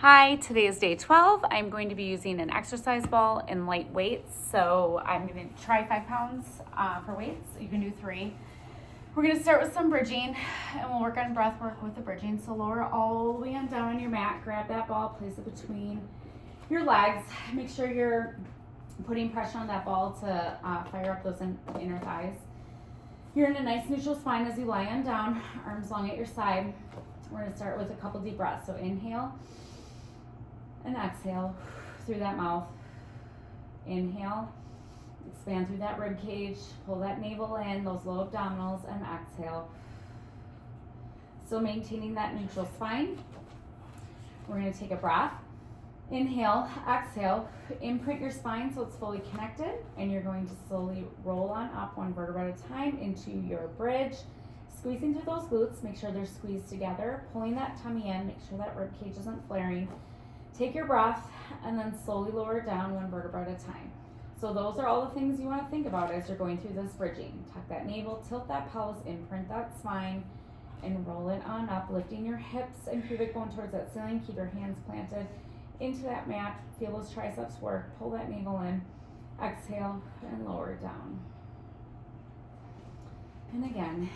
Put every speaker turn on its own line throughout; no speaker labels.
Hi, today is day 12. I'm going to be using an exercise ball and light weights. So I'm going to try 5 pounds for weights. You can do 3. We're going to start with some bridging and we'll work on breath work with the bridging. So lower all the way on down on your mat, grab that ball, place it between your legs. Make sure you're putting pressure on that ball to fire up those inner thighs. You're in a nice neutral spine as you lie on down, arms long at your side. We're going to start with a couple deep breaths. So inhale and exhale through that mouth. Inhale, expand through that rib cage, pull that navel in, those low abdominals, and exhale. So maintaining that neutral spine. We're going to take a breath. Inhale, exhale, imprint your spine so it's fully connected, and you're going to slowly roll on up 1 vertebra at a time into your bridge. Squeezing through those glutes, make sure they're squeezed together, pulling that tummy in, make sure that rib cage isn't flaring. Take your breath and then slowly lower it down 1 vertebra at a time. So those are all the things you want to think about as you're going through this bridging. Tuck that navel, tilt that pelvis, imprint that spine, and roll it on up, lifting your hips and pubic bone towards that ceiling. Keep your hands planted into that mat. Feel those triceps work. Pull that navel in. Exhale and lower it down. And again,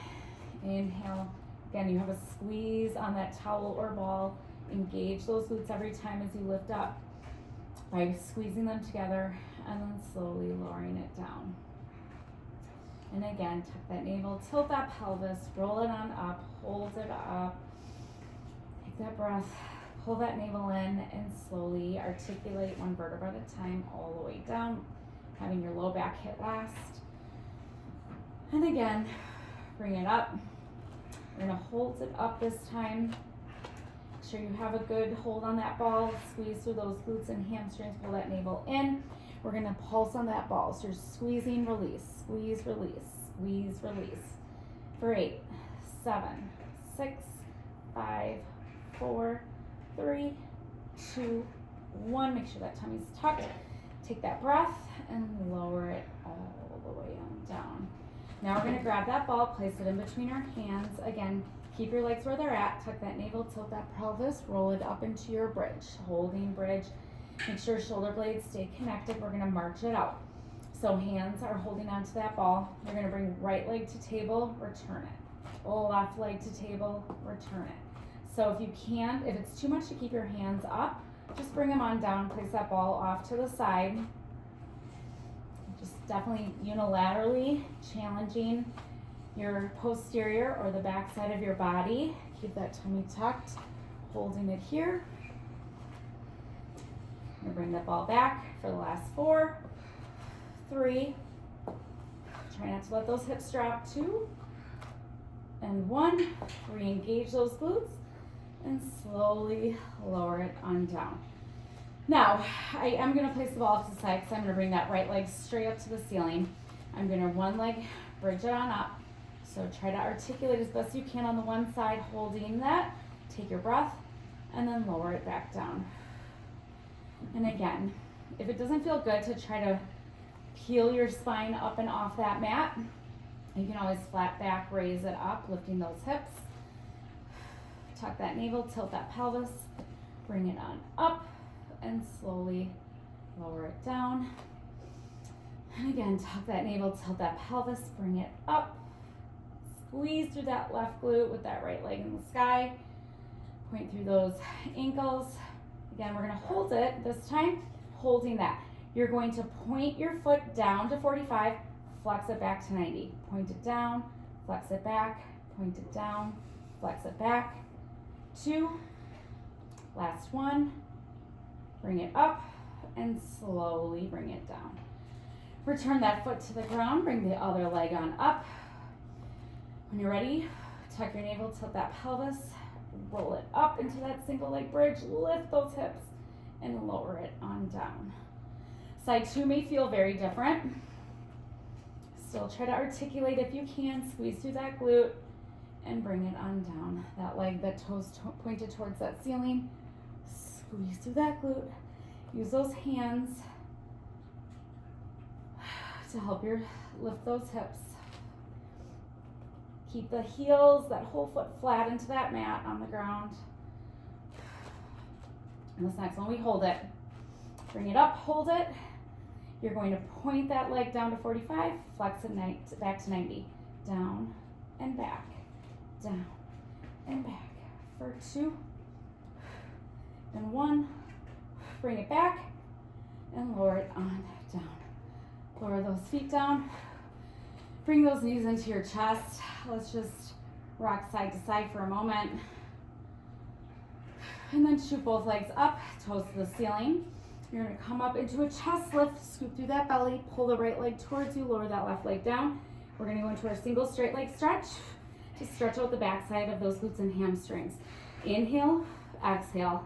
inhale. Again, you have a squeeze on that towel or ball. Engage those glutes every time as you lift up by squeezing them together and then slowly lowering it down. And again, tuck that navel, tilt that pelvis, roll it on up, hold it up. Take that breath, pull that navel in, and slowly articulate 1 vertebra at a time all the way down, having your low back hit last. And again, bring it up. We're going to hold it up this time. Make sure you have a good hold on that ball. Squeeze through those glutes and hamstrings. Pull that navel in. We're going to pulse on that ball. So you're squeezing, release, squeeze, release, squeeze, release. For 8, 7, 6, 5, 4, 3, 2, 1. Make sure that tummy's tucked. Take that breath and lower it all the way on down. Now we're going to grab that ball, place it in between our hands. Again, keep your legs where they're at. Tuck that navel, tilt that pelvis, roll it up into your bridge. Holding bridge. Make sure shoulder blades stay connected. We're going to march it out. So hands are holding onto that ball. You're going to bring right leg to table, return it. Left leg to table, return it. So if you can, if it's too much to keep your hands up, just bring them on down. Place that ball off to the side. Just definitely unilaterally challenging your posterior or the back side of your body. Keep that tummy tucked, holding it here. I'm gonna bring that ball back for the last 4, 3. Try not to let those hips drop. 2 and 1. Re-engage those glutes and slowly lower it on down. Now, I am gonna place the ball off to the side because I'm gonna bring that right leg straight up to the ceiling. I'm gonna 1 leg bridge it on up. So try to articulate as best you can on the one side, holding that. Take your breath and then lower it back down. And again, if it doesn't feel good to try to peel your spine up and off that mat, you can always flat back, raise it up, lifting those hips. Tuck that navel, tilt that pelvis, bring it on up and slowly lower it down. And again, tuck that navel, tilt that pelvis, bring it up. Squeeze through that left glute with that right leg in the sky. Point through those ankles. Again, we're going to hold it this time, holding that. You're going to point your foot down to 45, flex it back to 90. Point it down, flex it back, point it down, flex it back. 2, last 1. Bring it up and slowly bring it down. Return that foot to the ground, bring the other leg on up. When you're ready, tuck your navel, tilt that pelvis, roll it up into that single leg bridge, lift those hips, and lower it on down. Side 2 may feel very different. Still try to articulate if you can, squeeze through that glute, and bring it on down. That leg, that toes pointed towards that ceiling, squeeze through that glute. Use those hands to help you lift those hips. Keep the heels, that whole foot flat into that mat on the ground. And this next one, we hold it. Bring it up, hold it. You're going to point that leg down to 45, flex it back to 90. Down and back, down and back. For 2 and 1. Bring it back and lower it on down. Lower those feet down. Bring those knees into your chest. Let's just rock side to side for a moment. And then shoot both legs up, toes to the ceiling. You're gonna come up into a chest lift, scoop through that belly, pull the right leg towards you, lower that left leg down. We're gonna go into our single straight leg stretch to stretch out the backside of those glutes and hamstrings. Inhale, exhale.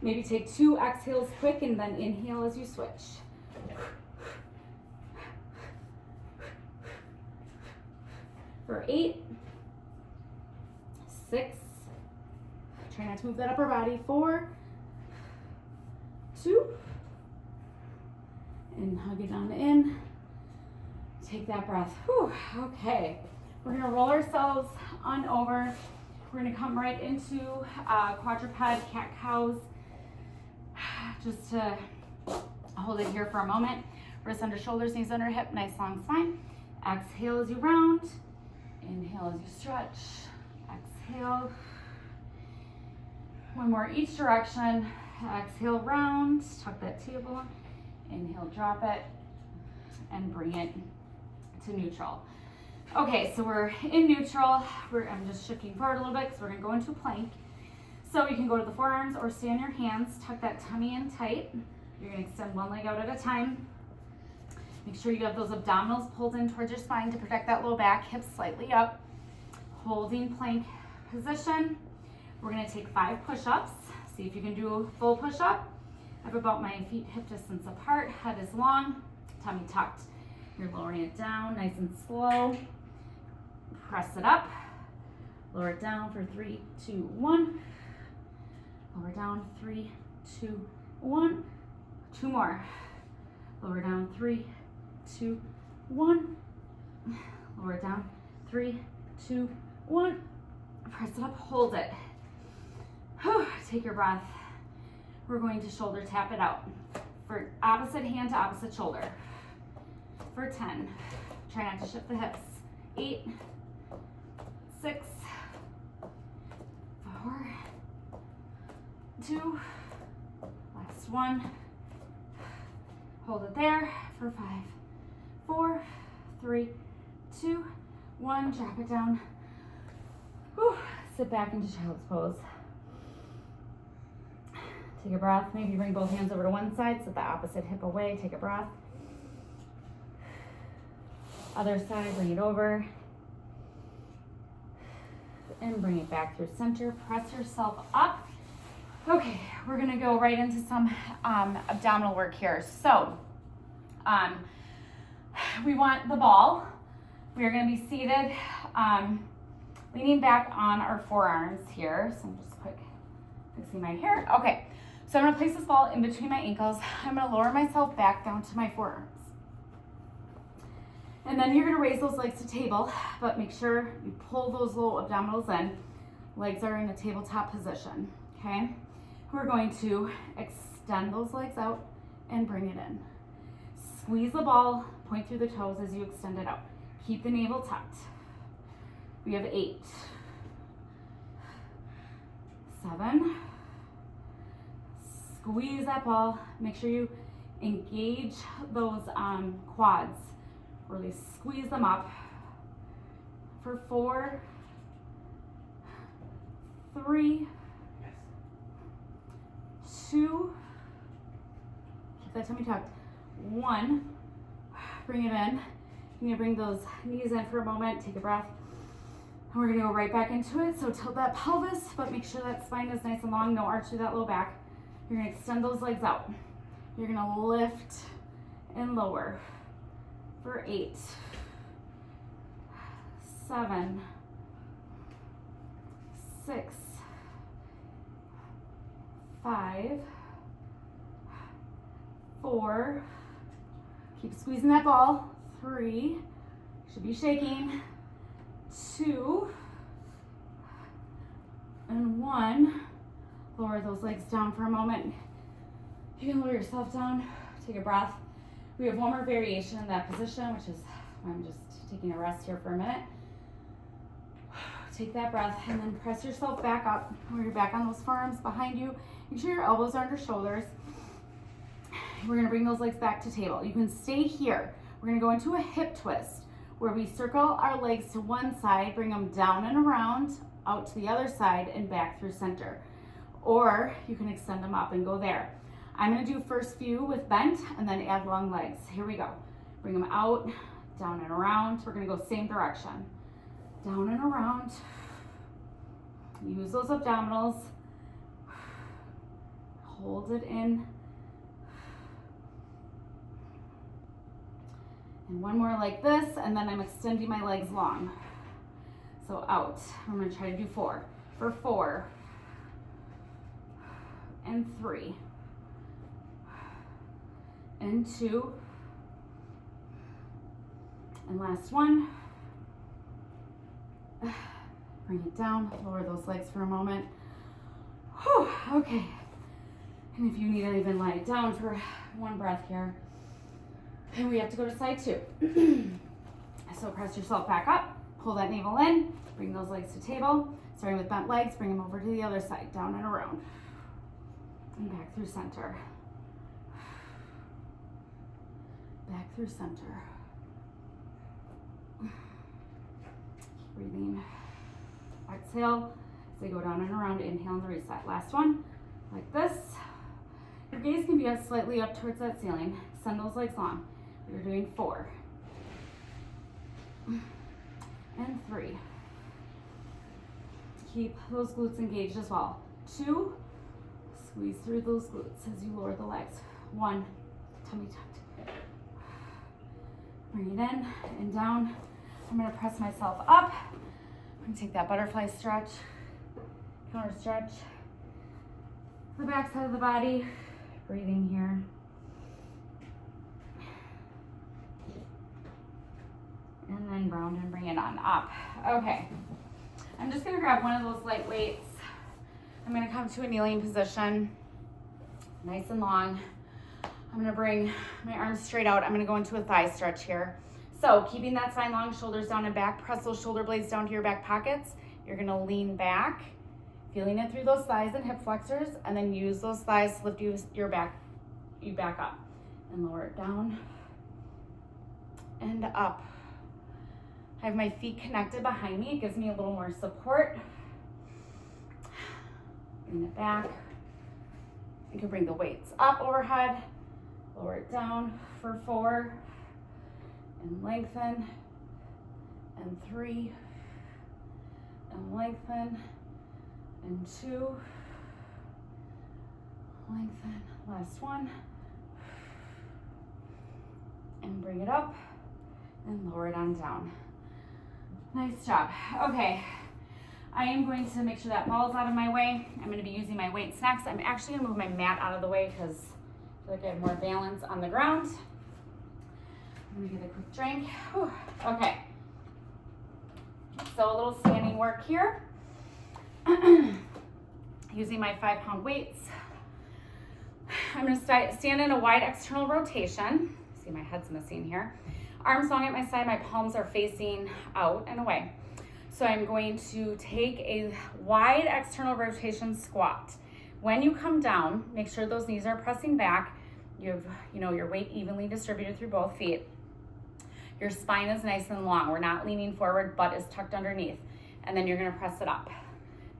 Maybe take 2 exhales quick and then inhale as you switch. For 8, 6, try not to move that upper body, 4, 2, and hug it on in. Take that breath. Whew. Okay, we're gonna roll ourselves on over. We're gonna come right into quadruped cat-cows. Just to hold it here for a moment. Wrists under shoulders, knees under hip, nice long spine. Exhale as you round. Inhale as you stretch. Exhale. One more each direction. Exhale, round. Tuck that tailbone. Inhale, drop it. And bring it to neutral. Okay, so we're in neutral. I'm just shifting forward a little bit because we're going to go into plank. So you can go to the forearms or stay on your hands. Tuck that tummy in tight. You're going to extend one leg out at a time. Make sure you have those abdominals pulled in towards your spine to protect that low back, hips slightly up. Holding plank position. We're gonna take 5 push-ups. See if you can do a full push-up. I have about my feet hip distance apart, head is long, tummy tucked. You're lowering it down, nice and slow. Press it up. Lower it down for 3, 2, 1. Lower down, 3, 2, 1. 2 more. Lower down, 3, 2, 1. Lower it down, 3, 2, 1. Press it up, hold it. Take your breath. We're going to shoulder tap it out. For opposite hand to opposite shoulder. For 10. Try not to shift the hips. 8, 6, 4, 2, last 1. Hold it there for 5, 4, 3, 2, 1. Drop it down. Whew. Sit back into child's pose. Take a breath. Maybe bring both hands over to one side, set the opposite hip away. Take a breath. Other side, bring it over. And bring it back through center. Press yourself up. Okay, we're gonna go right into some abdominal work here. So, we want the ball. We are gonna be seated, leaning back on our forearms here. So I'm just quick fixing my hair. Okay, so I'm gonna place this ball in between my ankles. I'm gonna lower myself back down to my forearms. And then you're gonna raise those legs to table, but make sure you pull those low abdominals in. Legs are in a tabletop position, okay? We're going to extend those legs out and bring it in. Squeeze the ball, point through the toes as you extend it out. Keep the navel tucked. We have 8, 7. Squeeze that ball. Make sure you engage those quads. Really squeeze them up. For 4, 3, 2, keep that tummy tucked. 1, bring it in. You're gonna bring those knees in for a moment, take a breath. And we're gonna go right back into it. So tilt that pelvis, but make sure that spine is nice and long, no arch through that low back. You're gonna extend those legs out. You're gonna lift and lower. For 8, 7, 6, 5, 4, keep squeezing that ball. 3, should be shaking. 2, and 1. Lower those legs down for a moment. You can lower yourself down, take a breath. We have one more variation in that position, which is why I'm just taking a rest here for a minute. Take that breath and then press yourself back up. Where you're back on those forearms behind you. Make sure your elbows are under shoulders. We're gonna bring those legs back to table. You can stay here. We're gonna go into a hip twist where we circle our legs to one side, bring them down and around, out to the other side and back through center. Or you can extend them up and go there. I'm gonna do first few with bent and then add long legs. Here we go. Bring them out, down and around. We're gonna go same direction. Down and around. Use those abdominals. Hold it in. And one more like this, and then I'm extending my legs long. So out. I'm gonna try to do 4. For 4. And 3. And 2. And last one. Bring it down, lower those legs for a moment. Whew, okay. And if you need to even lie down for one breath here. And we have to go to side 2. So press yourself back up, pull that navel in, bring those legs to table. Starting with bent legs, bring them over to the other side, down and around. And back through center. Back through center. Breathing. Exhale as they go down and around. Inhale and the reset. Last one, like this. Your gaze can be slightly up towards that ceiling. Send those legs long. We're doing 4. And 3. Keep those glutes engaged as well. 2. Squeeze through those glutes as you lower the legs. 1. Tummy tucked. Bring it in and down. I'm gonna press myself up. I'm gonna take that butterfly stretch, counter stretch. The back side of the body, breathing here. And then round and bring it on up. Okay, I'm just gonna grab one of those light weights. I'm gonna come to a kneeling position, nice and long. I'm gonna bring my arms straight out. I'm gonna go into a thigh stretch here. So keeping that spine long, shoulders down and back, press those shoulder blades down to your back pockets. You're gonna lean back, feeling it through those thighs and hip flexors, and then use those thighs to lift you back up. And lower it down and up. I have my feet connected behind me. It gives me a little more support. Bring it back. You can bring the weights up overhead, lower it down for 4. And lengthen, and 3, and lengthen, and 2, lengthen, last one, and bring it up, and lower it on down. Nice job. Okay, I am going to make sure that ball's out of my way. I'm going to be using my weights next. I'm actually going to move my mat out of the way because I feel like I have more balance on the ground. I'm gonna get a quick drink. Whew. Okay, so a little standing work here. Using my 5-pound weights. I'm gonna stand in a wide external rotation. See, my head's missing here. Arms long at my side, my palms are facing out and away. So I'm going to take a wide external rotation squat. When you come down, make sure those knees are pressing back. You have, your weight evenly distributed through both feet. Your spine is nice and long. We're not leaning forward, butt is tucked underneath. And then you're gonna press it up.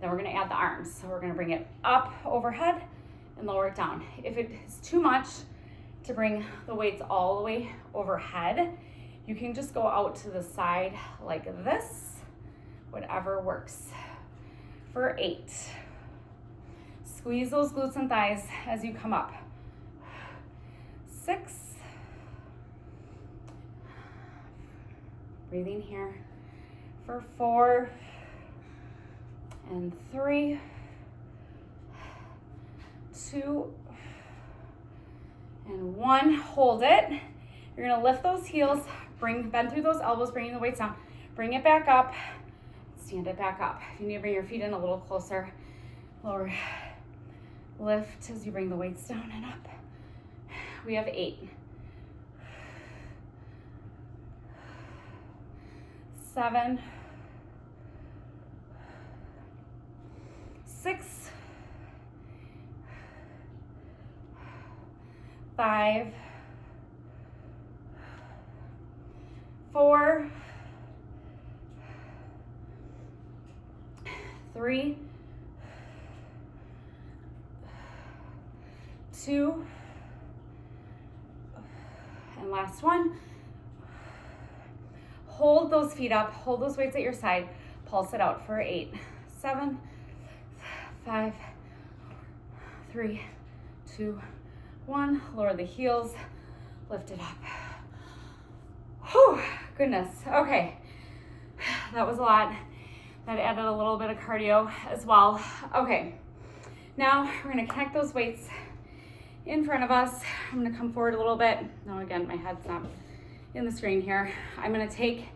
Then we're gonna add the arms. So we're gonna bring it up overhead and lower it down. If it is too much to bring the weights all the way overhead, you can just go out to the side like this, whatever works. For 8. Squeeze those glutes and thighs as you come up. 6. Breathing here for 4 and 3, 2 and 1. Hold it. You're gonna lift those heels, bend through those elbows, bringing the weights down. Bring it back up, stand it back up. If you need to bring your feet in a little closer, lower. Lift as you bring the weights down and up. We have 8. 7. 6. 5. 4. 3. 2. And last one. Hold those feet up, hold those weights at your side, pulse it out for 8, 7, 5, 3, 2, 1. Lower the heels, lift it up. Whew, goodness. Okay, that was a lot. That added a little bit of cardio as well. Okay, now we're gonna connect those weights in front of us. I'm gonna come forward a little bit. Now again, my head's not in the screen here. I'm gonna take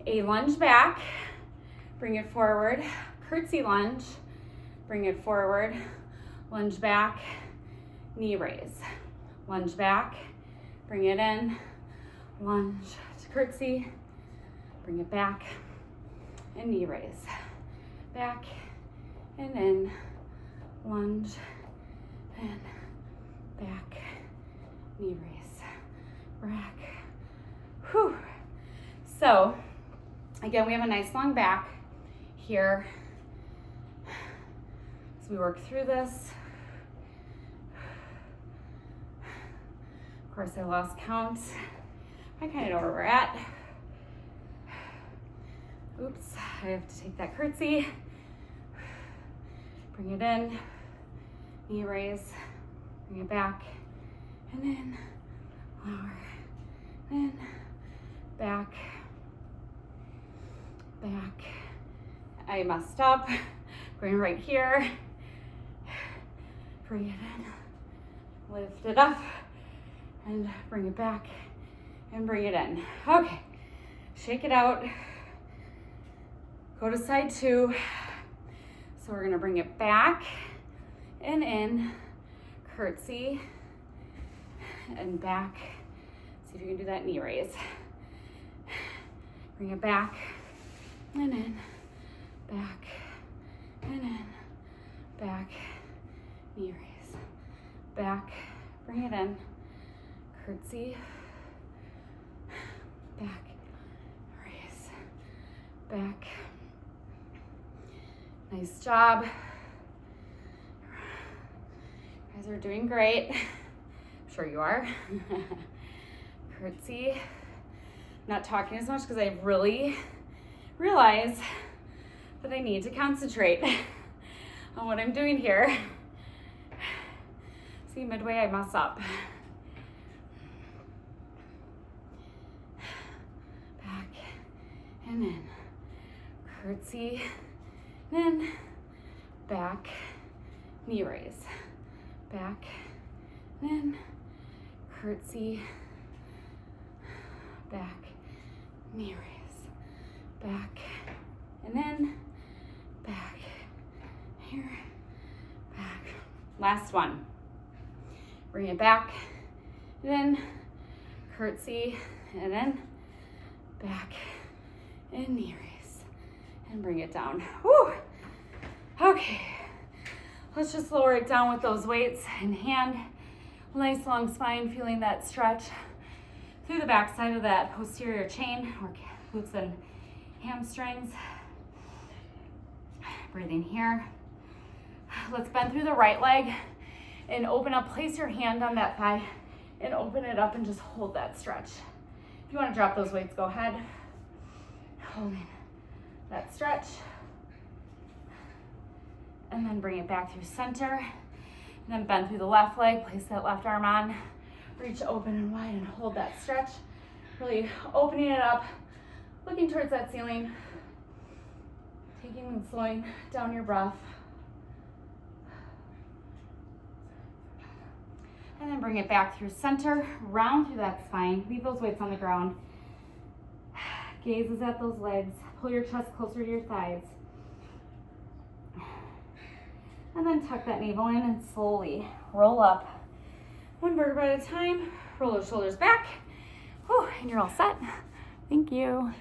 a lunge back, bring it forward, curtsy lunge, bring it forward, lunge back, knee raise, lunge back, bring it in, lunge to curtsy, bring it back, and knee raise, back and in, lunge, and back, knee raise, back. Whew. So again, we have a nice long back here. As we work through this. Of course, I lost count. I kind of know where we're at. Oops, I have to take that curtsy. Bring it in, knee raise, bring it back, and in, lower, in, back, back. I messed up. Going right here. Bring it in, lift it up, and bring it back, and bring it in. Okay, shake it out. Go to side 2. So we're gonna bring it back and in, curtsy, and back. See if you can do that knee raise. Bring it back and in, back and in, back, knee raise, back, bring it in, curtsy, back, raise, back. Nice job. You guys are doing great. I'm sure you are. Curtsy. Not talking as much because I really realize that I need to concentrate on what I'm doing here. See, midway I mess up. Back and in. Curtsy, in, back, knee raise. Back, in, curtsy, back, knee raise, back, and then back, here, back. Last one. Bring it back, and then curtsy, and then back, and knee raise, and bring it down. Whew. Okay, let's just lower it down with those weights in hand. Nice long spine, feeling that stretch through the back side of that posterior chain, or glutes and hamstrings. Breathing here. Let's bend through the right leg and open up. Place your hand on that thigh and open it up and just hold that stretch. If you want to drop those weights, go ahead. Holding that stretch. And then bring it back through center. And then bend through the left leg. Place that left arm on. Reach open and wide and hold that stretch. Really opening it up, looking towards that ceiling. Taking and slowing down your breath. And then bring it back through center, round through that spine. Leave those weights on the ground. Gazes at those legs. Pull your chest closer to your thighs. And then tuck that navel in and slowly roll up. One vertebra at a time. Roll those shoulders back. Whew, and you're all set. Thank you.